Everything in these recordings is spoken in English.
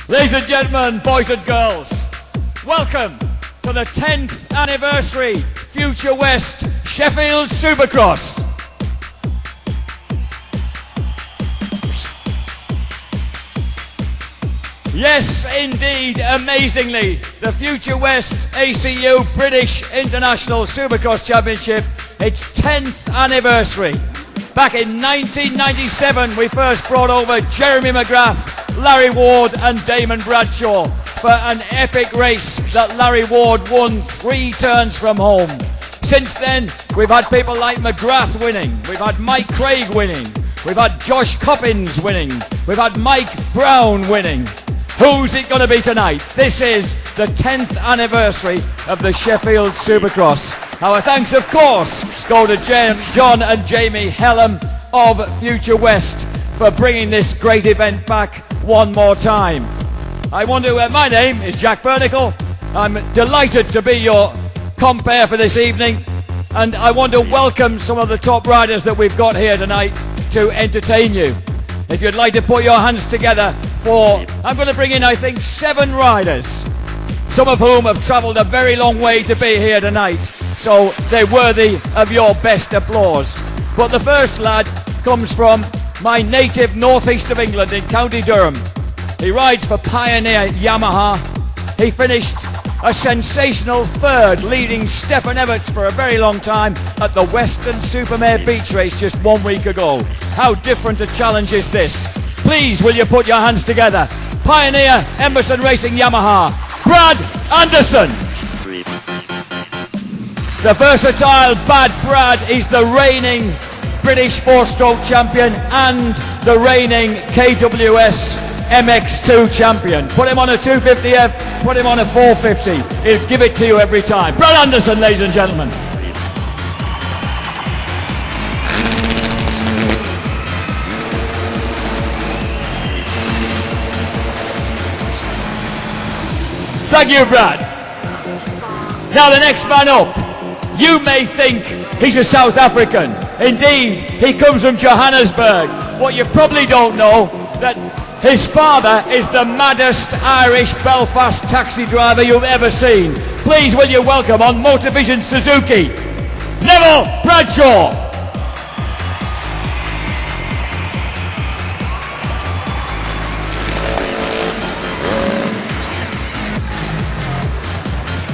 Ladies and gentlemen, boys and girls, welcome to the 10th anniversary Future West Sheffield Supercross. Yes, indeed, amazingly, the Future West ACU British International Supercross Championship, its 10th anniversary. Back in 1997, we first brought over Jeremy McGrath, Larry Ward and Damon Bradshaw for an epic race that Larry Ward won 3 turns from home. Since then, we've had people like McGrath winning, we've had Mike Craig winning, we've had Josh Coppins winning, we've had Mike Brown winning. Who's it going to be tonight? This is the 10th anniversary of the Sheffield Supercross. Our thanks, of course, go to John and Jamie Hellam of Future West for bringing this great event back one more time. My name is Jack Bernicle. I'm delighted to be your compere for this evening, and I want to welcome some of the top riders that we've got here tonight to entertain you. If you'd like to put your hands together for, I'm going to bring in, I think, 7 riders, some of whom have travelled a very long way to be here tonight, so they're worthy of your best applause. But the first lad comes from my native northeast of England in County Durham. He rides for Pioneer Yamaha. He finished a sensational 3rd, leading Stephen Everts for a very long time at the Western Supermare Beach Race just 1 week ago. How different a challenge is this? Please, will you put your hands together? Pioneer Emerson Racing Yamaha, Brad Anderson. The versatile Bad Brad is the reigning British 4-stroke champion and the reigning KWS MX2 champion. Put him on a 250F, put him on a 450. He'll give it to you every time. Brad Anderson, ladies and gentlemen. Thank you, Brad. Now the next man up. You may think he's a South African. Indeed, he comes from Johannesburg. What you probably don't know, that his father is the maddest Irish Belfast taxi driver you've ever seen. Please will you welcome on Motorvision Suzuki, Neville Bradshaw.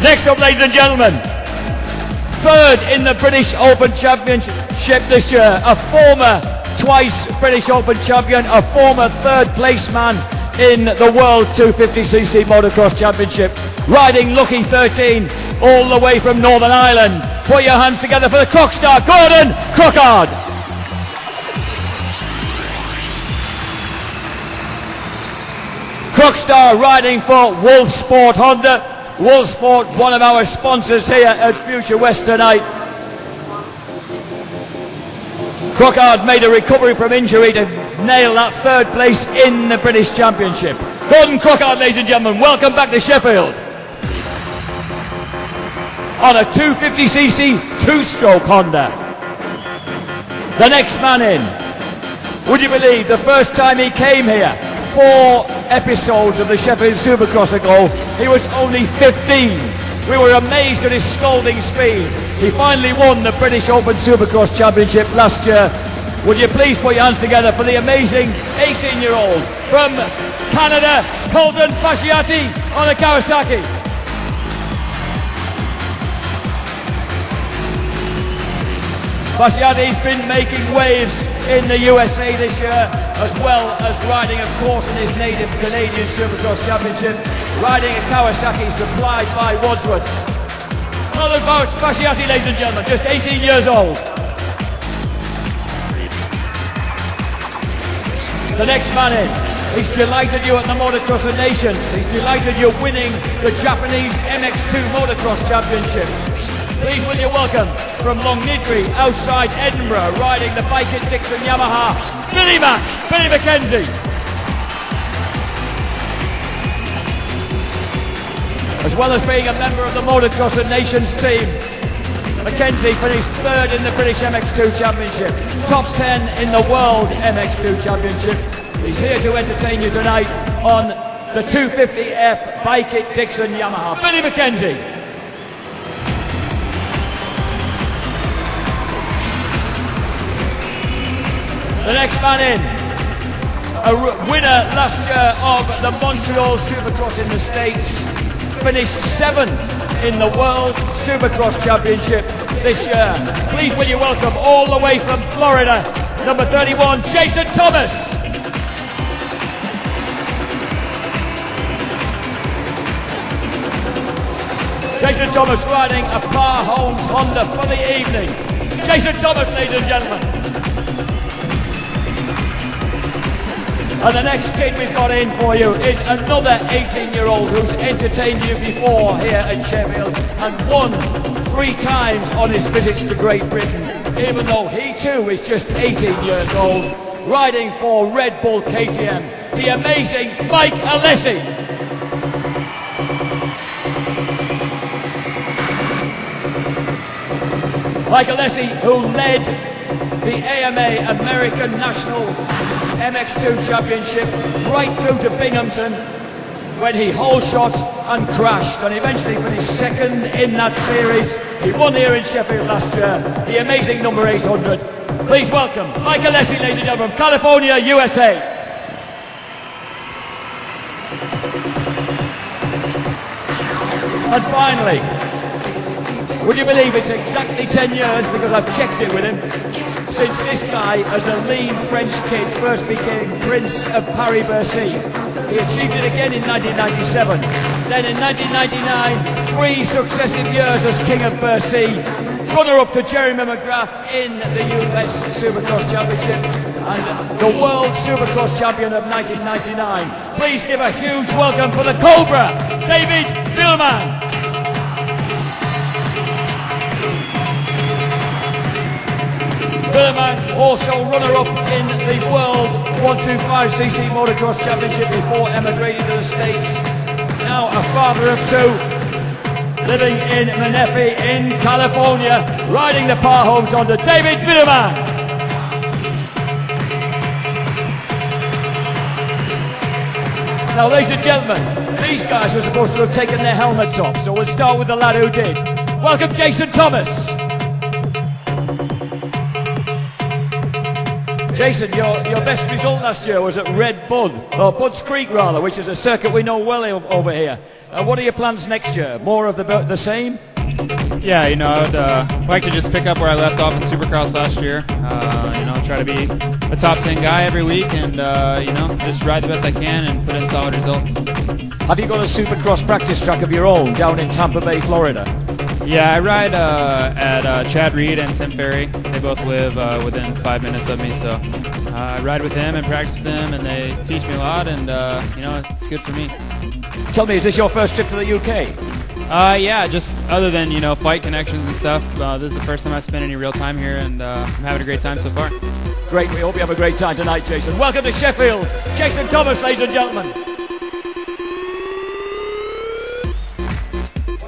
Next up, ladies and gentlemen, 3rd in the British Open Championship this year, a former twice British Open champion, a former 3rd place man in the World 250cc Motocross Championship, riding Lucky 13 all the way from Northern Ireland. Put your hands together for the Crockstar, Gordon Crockard. Crockstar riding for Wolf Sport Honda. Wolf Sport, one of our sponsors here at Future West tonight. Crockard made a recovery from injury to nail that 3rd place in the British Championship. Gordon Crockard, ladies and gentlemen, welcome back to Sheffield. On a 250cc 2-stroke Honda. The next man in. Would you believe the first time he came here, 4 episodes of the Sheffield Supercross ago, he was only 15. We were amazed at his scalding speed. He finally won the British Open Supercross Championship last year. Would you please put your hands together for the amazing 18-year-old from Canada, Colton Fasciati on a Kawasaki. Fasciati's been making waves in the USA this year, as well as riding, of course, in his native Canadian Supercross Championship, riding a Kawasaki supplied by Wadsworth. Another Fasciati, ladies and gentlemen, just 18 years old. The next man in, he's delighted you at the Motocross of Nations. He's delighted you're winning the Japanese MX2 Motocross Championship. Please will you welcome from Longnidrey, outside Edinburgh, riding the Bike & Dixon Yamaha, Billy McKenzie. As well as being a member of the Motocross of Nations team, McKenzie finished 3rd in the British MX2 Championship, top 10 in the World MX2 Championship. He's here to entertain you tonight on the 250F Bike It Dixon Yamaha. Billy McKenzie. The next man in, a winner last year of the Montreal Supercross in the States, finished 7th in the World Supercross Championship this year. Please will you welcome all the way from Florida, number 31, Jason Thomas. Jason Thomas riding a Par Holmes Honda for the evening. Jason Thomas, ladies and gentlemen. And the next kid we've got in for you is another 18-year-old who's entertained you before here at Sheffield and won 3 times on his visits to Great Britain, even though he too is just 18 years old, riding for Red Bull KTM, the amazing Mike Alessi. Mike Alessi, who led the AMA American National MX2 Championship right through to Binghamton when he hole shot and crashed and eventually finished 2nd in that series. He won here in Sheffield last year, the amazing number 800. Please welcome Mike Alessi, ladies and gentlemen, from California, USA. And finally, would you believe it's exactly 10 years, because I've checked it with him, since this guy, as a lean French kid, first became Prince of Paris-Bercy. He achieved it again in 1997. Then in 1999, 3 successive years as King of Bercy. Runner-up to Jeremy McGrath in the US Supercross Championship and the World Supercross Champion of 1999. Please give a huge welcome for the Cobra, David Villeman. Villeman, also runner-up in the World 125cc Motocross Championship before emigrating to the States. Now a father of 2, living in Menifee in California, riding the Par Holmes Honda, David Villeman. Now, ladies and gentlemen, these guys were supposed to have taken their helmets off, so we'll start with the lad who did. Welcome, Jason Thomas. Jason, your best result last year was at Red Bud, or Bud's Creek rather, which is a circuit we know well over here. What are your plans next year? More of the same? Yeah, you know, I'd like to just pick up where I left off in Supercross last year. You know, try to be a top 10 guy every week and, you know, just ride the best I can and put in solid results. Have you got a Supercross practice track of your own down in Tampa Bay, Florida? Yeah, I ride at Chad Reed and Tim Ferry. They both live within 5 minutes of me, so I ride with them and practice with them, and they teach me a lot, and you know, it's good for me. Tell me, is this your first trip to the UK? Yeah, just other than, you know, fight connections and stuff. This is the first time I've spent any real time here, and I'm having a great time so far. Great, we hope you have a great time tonight, Jason. Welcome to Sheffield, Jason Thomas, ladies and gentlemen.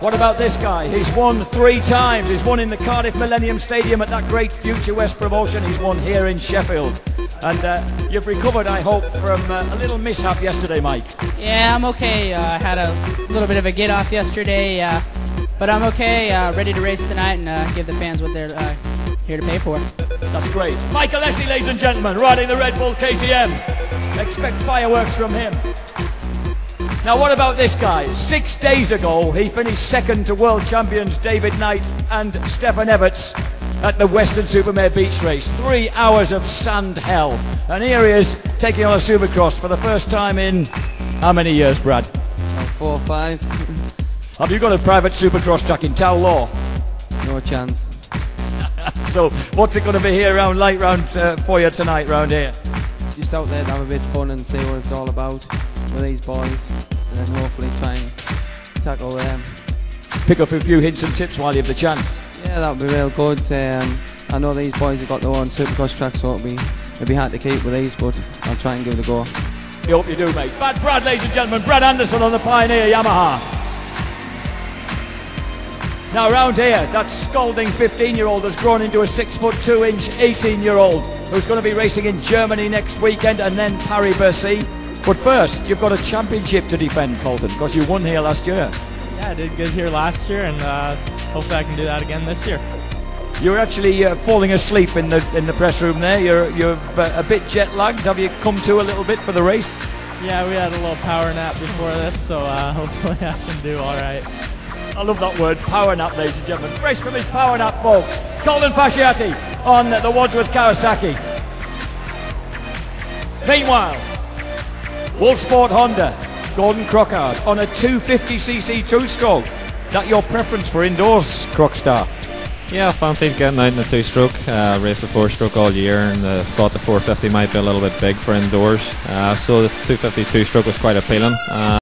What about this guy? He's won 3 times. He's won in the Cardiff Millennium Stadium at that great Future West promotion. He's won here in Sheffield. And you've recovered, I hope, from a little mishap yesterday, Mike. Yeah, I'm okay. I had a little bit of a get-off yesterday, but I'm okay. Ready to race tonight and give the fans what they're here to pay for. That's great. Mike Alessi, ladies and gentlemen, riding the Red Bull KTM. Expect fireworks from him. Now, what about this guy? 6 days ago, he finished 2nd to world champions David Knight and Stefan Everts at the Western Supermare Beach Race. 3 hours of sand hell. And here he is, taking on a Supercross for the first time in how many years, Brad? 4 or 5. Have you got a private Supercross track in Tow Law? No chance. So, what's it going to be here like round for you tonight, round here? Just out there to have a bit of fun and see what it's all about with these boys, and then hopefully try and tackle them. Pick up a few hints and tips while you have the chance. Yeah, that would be real good. I know these boys have got their own Supercross track, so it'll be hard to keep with these, but I'll try and give it a go. We hope you do, mate. Bad Brad, ladies and gentlemen, Brad Anderson on the Pioneer Yamaha. Now round here, that scalding 15-year-old has grown into a 6'2" 18-year-old who's going to be racing in Germany next weekend and then Paris-Bercy. But first, you've got a championship to defend, Colton, because you won here last year. Yeah, I did good here last year, and hopefully I can do that again this year. You're actually falling asleep in the press room there. You're a bit jet lagged. Have you come to a little bit for the race? Yeah, we had a little power nap before this, so hopefully I can do all right. I love that word, power nap, ladies and gentlemen. Fresh from his power nap, folks. Colton Fasciati on the Wadsworth Kawasaki. Meanwhile, Wolfsport Honda, Gordon Crockard on a 250cc two-stroke. That your preference for indoors, Crockstar? Yeah, I fancied getting out in the two-stroke. Raced the four-stroke all year, and thought the 450 might be a little bit big for indoors. So the 250 two-stroke was quite appealing.